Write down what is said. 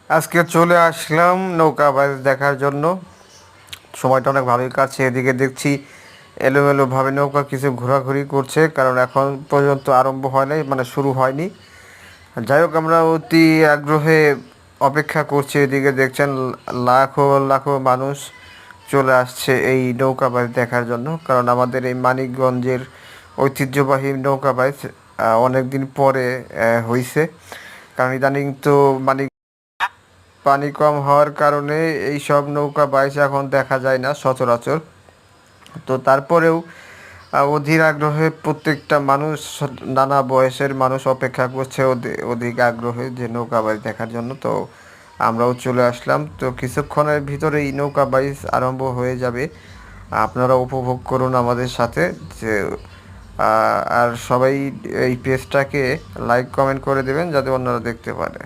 আজকে চলে আসলাম নৌকা বাইচ দেখার জন্য। সময়টা অনেক ভালোই কাটছে। এদিকে দেখছি এলোমেলোভাবে নৌকা কিছু ঘোরাঘুরি করছে, কারণ এখন পর্যন্ত আরম্ভ হয় নাই, মানে শুরু হয়নি। যাই হোক, আমরা অতি আগ্রহে অপেক্ষা করছি। এদিকে দেখছেন লাখো লাখো মানুষ চলে আসছে এই নৌকা বাইচ দেখার জন্য, কারণ আমাদের এই মানিকগঞ্জের ঐতিহ্যবাহী নৌকা বাইচ অনেক দিন পরে হইছে। কারণ ইদানিং তো মানিক পানি কম হওয়ার কারণে এই সব নৌকা বাইচ এখন দেখা যায় না সচরাচর। তো তারপরেও অধীর আগ্রহে প্রত্যেকটা মানুষ, নানা বয়সের মানুষ অপেক্ষা করছে অধিক আগ্রহে যে নৌকা বাইচ দেখার জন্য। তো আমরাও চলে আসলাম। তো কিছুক্ষণের ভিতরেই নৌকা বাইচ আরম্ভ হয়ে যাবে। আপনারা উপভোগ করুন আমাদের সাথে। যে আর সবাই এই পেজটাকে লাইক কমেন্ট করে দেবেন যাতে অন্যরা দেখতে পারে।